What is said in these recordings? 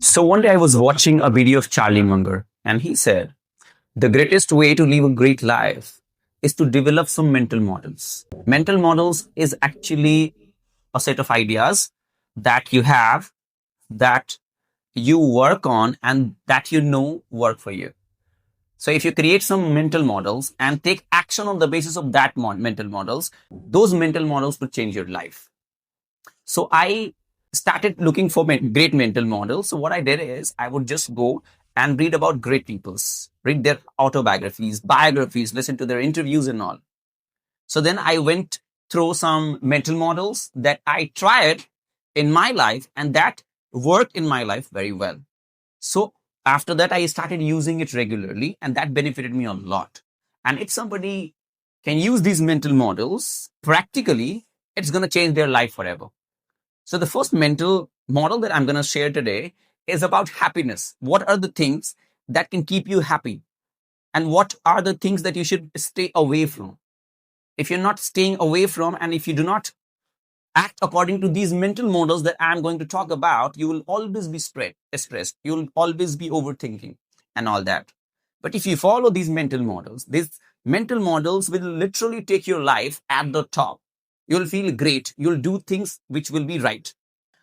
So one day I was watching a video of Charlie Munger, and he said, the greatest way to live a great life is to develop some mental models. Mental models is actually a set of ideas that you have, that you work on, and that you know work for you. So if you create some mental models and take action on the basis of that mental models, those mental models will change your life. So I started looking for great mental models. So what I did is I would just go and read about great people's, read their autobiographies, biographies, listen to their interviews and all. So then I went through some mental models that I tried in my life, and that worked in my life very well. So after that, I started using it regularly, and that benefited me a lot. And if somebody can use these mental models practically, it's going to change their life forever. So the first mental model that I'm going to share today is about happiness. What are the things that can keep you happy? And what are the things that you should stay away from? If you're not staying away from, and if you do not act according to these mental models that I'm going to talk about, you will always be stressed. You'll always be overthinking and all that. But if you follow these mental models will literally take your life at the top. You'll feel great. You'll do things which will be right.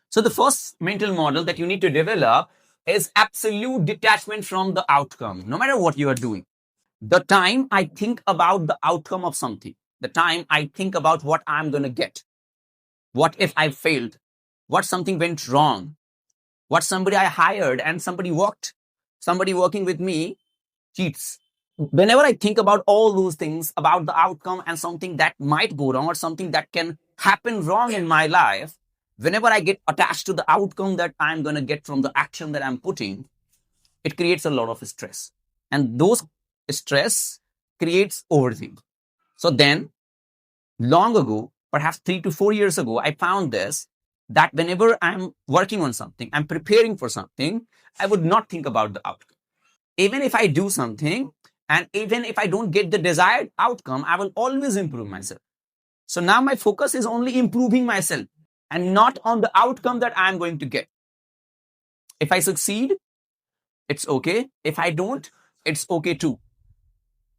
So the first mental model that you need to develop is absolute detachment from the outcome, no matter what you are doing. The time I think about the outcome of something, the time I think about what I'm going to get, what if I failed, what something went wrong, what somebody I hired and somebody working with me cheats. Whenever I think about all those things about the outcome and something that might go wrong or something that can happen wrong in my life, whenever I get attached to the outcome that I'm going to get from the action that I'm putting, it creates a lot of stress. And those stress creates overthinking. So then, long ago, perhaps 3 to 4 years ago, I found this that whenever I'm working on something, I'm preparing for something, I would not think about the outcome. Even if I do something, and even if I don't get the desired outcome, I will always improve myself. So now my focus is only improving myself and not on the outcome that I'm going to get. If I succeed, it's okay. If I don't, it's okay too.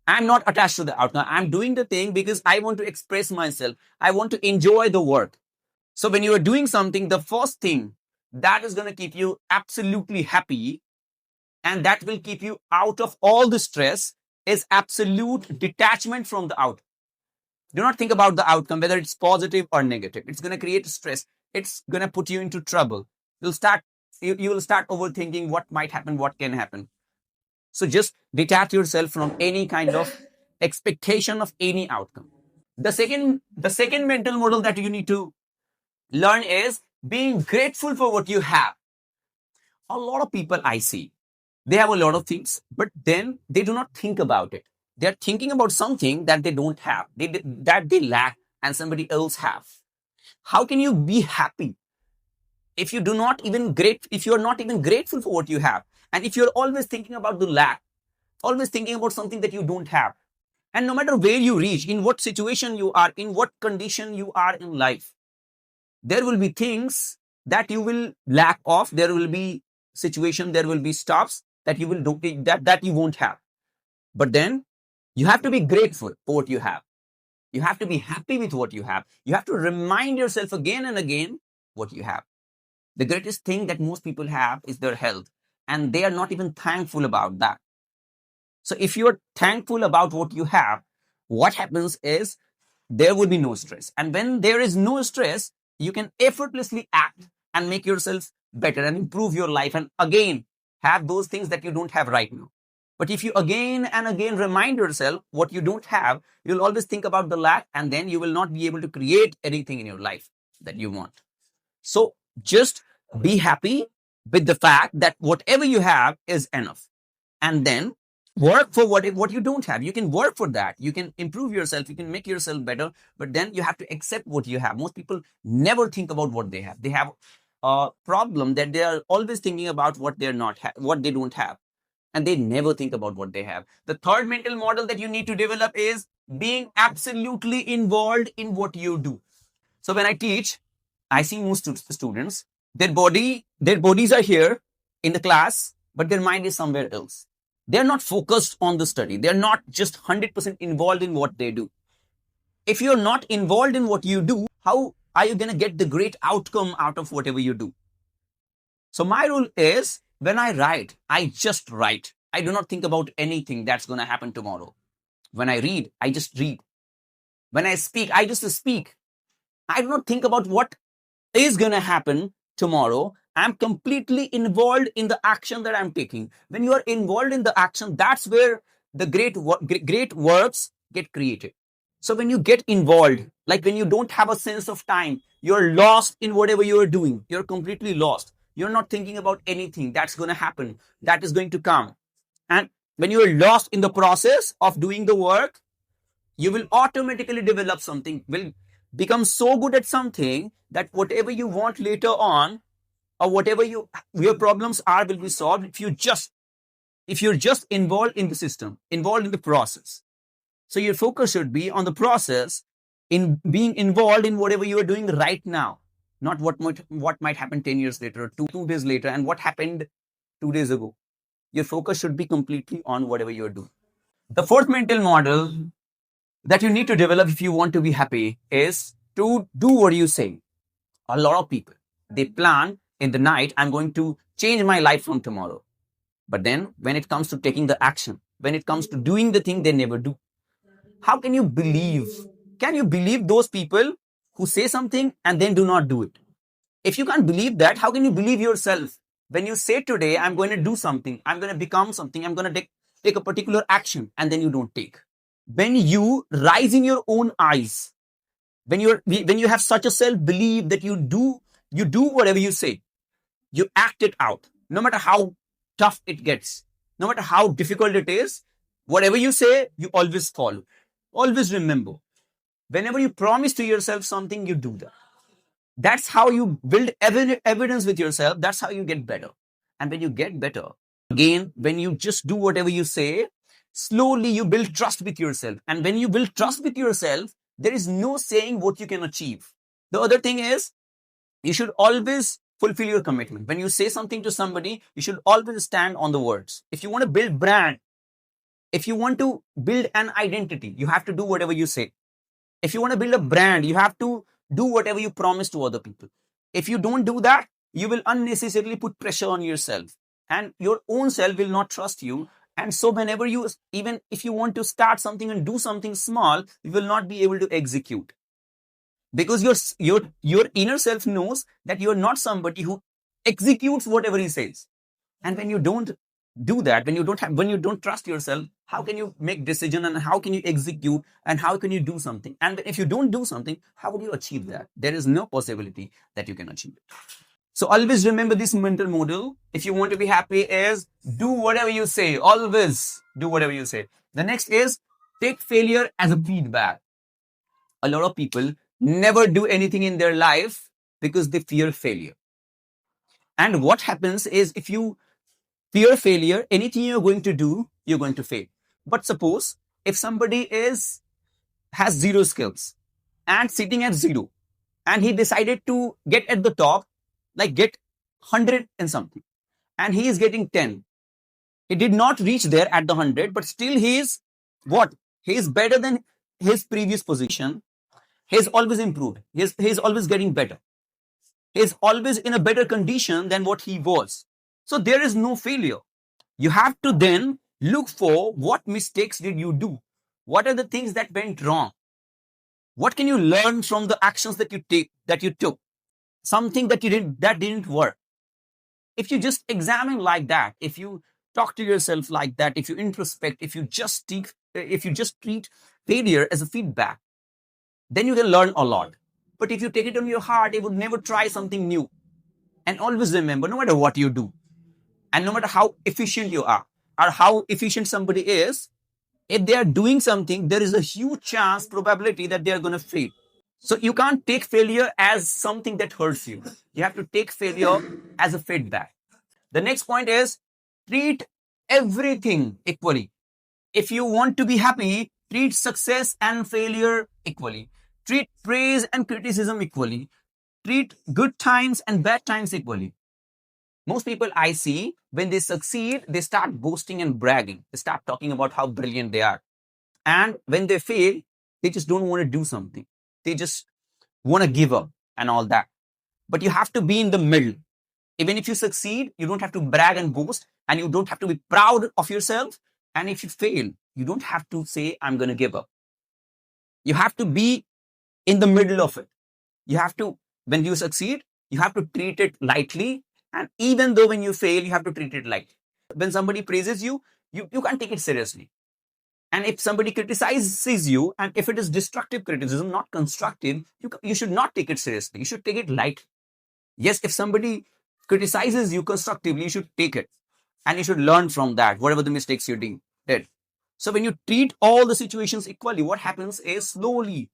I'm not attached to the outcome. I'm doing the thing because I want to express myself. I want to enjoy the work. So when you are doing something, the first thing that is going to keep you absolutely happy and that will keep you out of all the stress is absolute detachment from the outcome. Do not think about the outcome, whether it's positive or negative. It's going to create stress. It's going to put you into trouble. You will start overthinking what might happen, what can happen. So just detach yourself from any kind of expectation of any outcome. The second mental model that you need to learn is being grateful for what you have. A lot of people I see, they have a lot of things, but then they do not think about it. They're thinking about something that they don't have, that they lack, and somebody else have. How can you be happy if you do not even if you're not even grateful for what you have, and if you're always thinking about the lack, always thinking about something that you don't have? And no matter where you reach, in what situation you are, in what condition you are in life, there will be things that you will lack of. There will be situation, there will be stops that you will do that you won't have. But then you have to be grateful for what you have. You have to be happy with what you have. You have to remind yourself again and again what you have. The greatest thing that most people have is their health, and they are not even thankful about that. So if you're thankful about what you have, what happens is there will be no stress. And when there is no stress, you can effortlessly act and make yourself better and improve your life and again have those things that you don't have right now. But if you again and again remind yourself what you don't have, you'll always think about the lack, and then you will not be able to create anything in your life that you want. So just be happy with the fact that whatever you have is enough. And then work for what you don't have. You can work for that. You can improve yourself. You can make yourself better. But then you have to accept what you have. Most people never think about what they have. They have a problem that they are always thinking about what they're not what they don't have, and they never think about what they have. The third mental model that you need to develop is being absolutely involved in what you do. So when I teach, I see most students, their bodies are here in the class, but their mind is somewhere else. They're not focused on the study. They're not just 100% involved in what they do. If you're not involved in what you do, how are you going to get the great outcome out of whatever you do? So my rule is, when I write, I just write. I do not think about anything that's going to happen tomorrow. When I read, I just read. When I speak, I just speak. I do not think about what is going to happen tomorrow. I'm completely involved in the action that I'm taking. When you are involved in the action, that's where the great works get created. So when you get involved, like when you don't have a sense of time, you're lost in whatever you're doing. You're completely lost. You're not thinking about anything that's going to happen, that is going to come. And when you're lost in the process of doing the work, you will automatically develop something, will become so good at something that whatever you want later on, or whatever your problems are, will be solved if you're just involved in the system, involved in the process. So your focus should be on the process, in being involved in whatever you are doing right now, not what might happen 10 years later or two days later, and what happened 2 days ago. Your focus should be completely on whatever you're doing. The fourth mental model that you need to develop if you want to be happy is to do what you say. A lot of people, they plan in the night, I'm going to change my life from tomorrow. But then when it comes to taking the action, when it comes to doing the thing, they never do. How can you believe? Can you believe those people who say something and then do not do it? If you can't believe that, how can you believe yourself? When you say today, I'm going to do something, I'm going to become something, I'm going to take a particular action, and then you don't take. When you rise in your own eyes, when you have such a self-belief that you do whatever you say, you act it out, no matter how tough it gets, no matter how difficult it is, whatever you say, you always follow. Always remember, whenever you promise to yourself something, you do that. That's how you build evidence with yourself. That's how you get better. And when you get better, again, when you just do whatever you say, slowly you build trust with yourself. And when you build trust with yourself, there is no saying what you can achieve. The other thing is, you should always fulfill your commitment. When you say something to somebody, you should always stand on the words. If you want to build brand, if you want to build an identity, you have to do whatever you say. If you want to build a brand, you have to do whatever you promise to other people. If you don't do that, you will unnecessarily put pressure on yourself, and your own self will not trust you. And so whenever even if you want to start something and do something small, you will not be able to execute, because your inner self knows that you're not somebody who executes whatever he says. And when you don't do that, when you don't trust yourself, how can you make decision, and how can you execute, and how can you do something? And if you don't do something, how would you achieve that? There is no possibility that you can achieve it. So always remember this mental model. If you want to be happy, is do whatever you say. Always do whatever you say. The next is, take failure as a feedback. A lot of people never do anything in their life because they fear failure. And what happens is, if you fear failure, anything you're going to do, you're going to fail. But suppose if somebody has zero skills and sitting at zero, and he decided to get at the top, like get 100 and something, and he is getting 10. He did not reach there at the 100, but still he is what? He is better than his previous position. He is always improved. He is always getting better. He is always in a better condition than what he was. So there is no failure. You have to then look for, what mistakes did you do? What are the things that went wrong? What can you learn from the actions that you took? Something that didn't work. If you just examine like that, if you talk to yourself like that, if you introspect, if you just treat failure as a feedback, then you can learn a lot. But if you take it on your heart, you would never try something new. And always remember, no matter what you do, and no matter how efficient you are, or how efficient somebody is, if they are doing something, there is a huge probability that they are going to fail. So you can't take failure as something that hurts you. You have to take failure as a feedback. The next point is, treat everything equally. If you want to be happy, treat success and failure equally. Treat praise and criticism equally. Treat good times and bad times equally. Most people I see, when they succeed, they start boasting and bragging. They start talking about how brilliant they are. And when they fail, they just don't want to do something. They just want to give up and all that. But you have to be in the middle. Even if you succeed, you don't have to brag and boast, and you don't have to be proud of yourself. And if you fail, you don't have to say, I'm going to give up. You have to be in the middle of it. You have to, when you succeed, you have to treat it lightly. And even though when you fail, you have to treat it lightly. When somebody praises you, you can't take it seriously. And if somebody criticizes you, and if it is destructive criticism, not constructive, you should not take it seriously. You should take it lightly. Yes, if somebody criticizes you constructively, you should take it. And you should learn from that, whatever the mistakes you did. So when you treat all the situations equally, what happens is slowly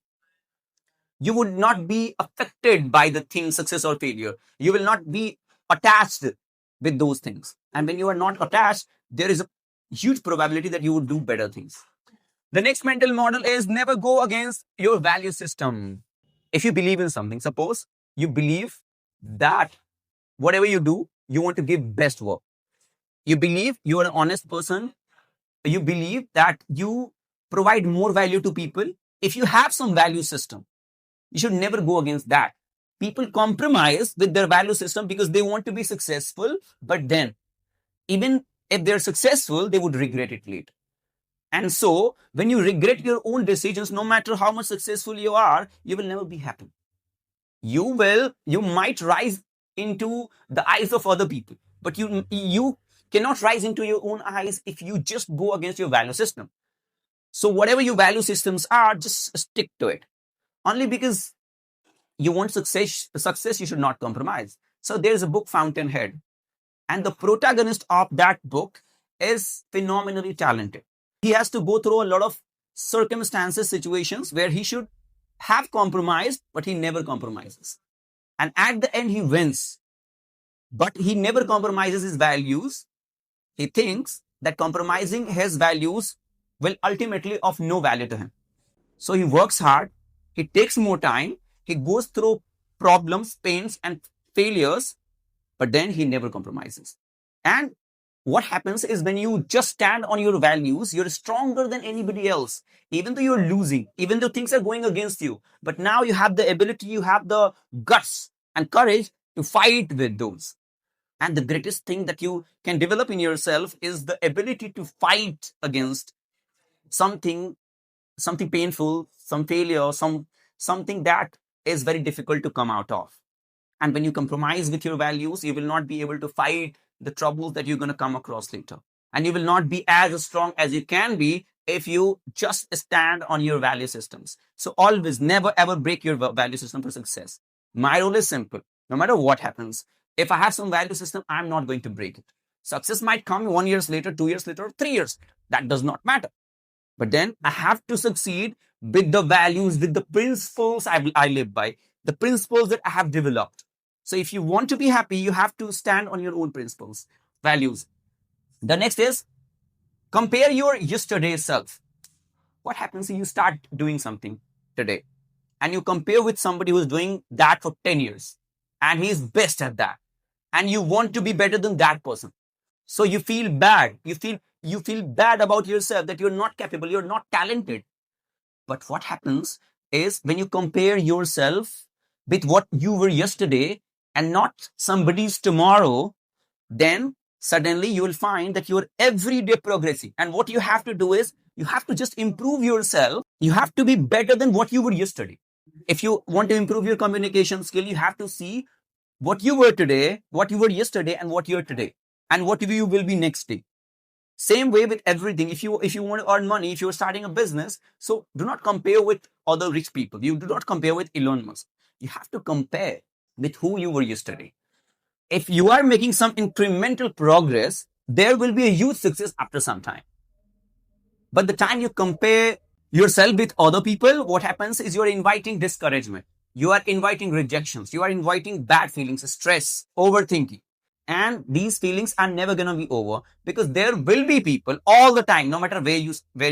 you would not be affected by the thing, success or failure. You will not be attached with those things. And when you are not attached, there is a huge probability that you would do better things. The next mental model is never go against your value system. If you believe in something, suppose you believe that whatever you do, you want to give best work. You believe you are an honest person. You believe that you provide more value to people. If you have some value system, you should never go against that. People compromise with their value system because they want to be successful, but then even if they're successful, they would regret it later. And so when you regret your own decisions, no matter how much successful you are, you will never be happy. You might rise into the eyes of other people, but you cannot rise into your own eyes if you just go against your value system. So whatever your value systems are, just stick to it. Only because you want success, you should not compromise. So there's a book, Fountainhead, and the protagonist of that book is phenomenally talented. He has to go through a lot of circumstances, situations where he should have compromised, but he never compromises. And at the end, he wins. But he never compromises his values. He thinks that compromising his values will ultimately of no value to him. So he works hard. He takes more time. He goes through problems, pains, and failures, but then he never compromises. And what happens is when you just stand on your values, you're stronger than anybody else. Even though you're losing, even though things are going against you, but now you have the ability, you have the guts and courage to fight with those. And the greatest thing that you can develop in yourself is the ability to fight against something painful, some failure, something that is very difficult to come out of. And when you compromise with your values, you will not be able to fight the troubles that you're going to come across later. And you will not be as strong as you can be if you just stand on your value systems. So always, never ever break your value system for success. My rule is simple. No matter what happens, if I have some value system, I'm not going to break it. Success might come 1 year later, 2 years later, 3 years. That does not matter. But then I have to succeed with the values, with the principles I live by, the principles that I have developed. So if you want to be happy, you have to stand on your own principles, values. The next is compare your yesterday self. What happens if you start doing something today and you compare with somebody who's doing that for 10 years and he's best at that and you want to be better than that person? So you feel bad. You feel bad about yourself that you're not capable, you're not talented. But what happens is when you compare yourself with what you were yesterday and not somebody's tomorrow, then suddenly you will find that you're every day progressing. And what you have to do is you have to just improve yourself. You have to be better than what you were yesterday. If you want to improve your communication skill, you have to see what you were today, what you were yesterday, and what you're today, and what you will be next day. Same way with everything. If you want to earn money, if you're starting a business, so do not compare with other rich people. You do not compare with Elon Musk. You have to compare with who you were yesterday. If you are making some incremental progress, there will be a huge success after some time. But the time you compare yourself with other people, what happens is you're inviting discouragement. You are inviting rejections. You are inviting bad feelings, stress, overthinking. And these feelings are never going to be over because there will be people all the time, no matter where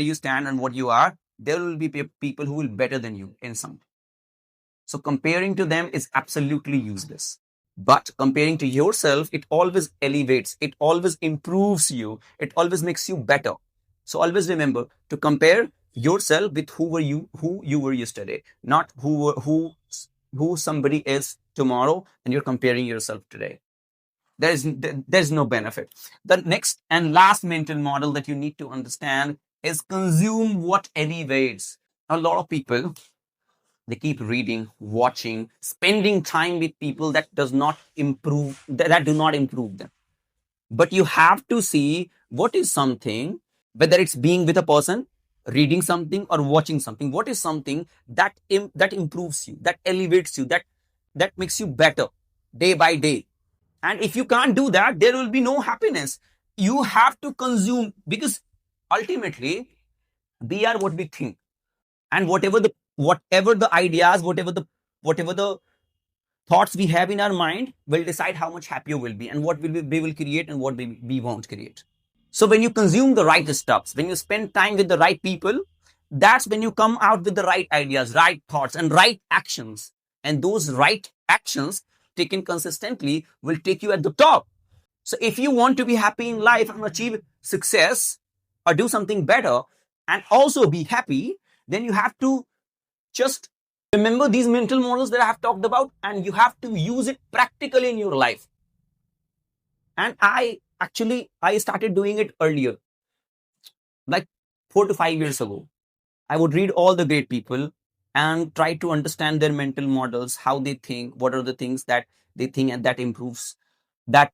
you stand and what you are, there will be people who will be better than you in something. So comparing to them is absolutely useless. But comparing to yourself, it always elevates, it always improves you, it always makes you better. So always remember to compare yourself with who you were yesterday, not who somebody is tomorrow, and you're comparing yourself today. There's no benefit. The next and last mental model that you need to understand is consume what elevates. A lot of people, they keep reading, watching, spending time with people that does not improve, that do not improve them. But you have to see what is something, whether it's being with a person, reading something, or watching something, what is something that that improves you, that elevates you, that makes you better day by day. And if you can't do that, there will be no happiness. You have to consume, because ultimately we are what we think. And whatever the ideas, whatever the thoughts we have in our mind will decide how much happier we'll be, and what we will create, and what we won't create. So when you consume the right stuffs, when you spend time with the right people, that's when you come out with the right ideas, right thoughts, and right actions. And those right actions taken consistently will take you at the top. So if you want to be happy in life and achieve success or do something better and also be happy, then you have to just remember these mental models that I have talked about, and you have to use it practically in your life. And I started doing it earlier, like 4 to 5 years ago. I would read all the great people and try to understand their mental models, how they think, what are the things that they think and that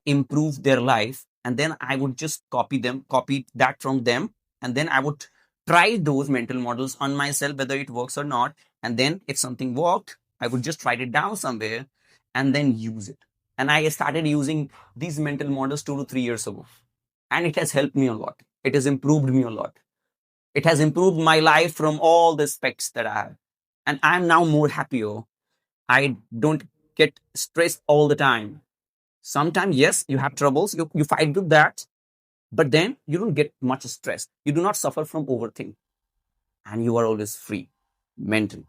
improve their life. And then I would just copy that from them. And then I would try those mental models on myself, whether it works or not. And then if something worked, I would just write it down somewhere and then use it. And I started using these mental models 2 to 3 years ago. And it has helped me a lot. It has improved me a lot. It has improved my life from all the aspects that I have. And I'm now more happier. I don't get stressed all the time. Sometimes, yes, you have troubles, you fight with that, but then you don't get much stress. You do not suffer from overthinking, and you are always free mentally.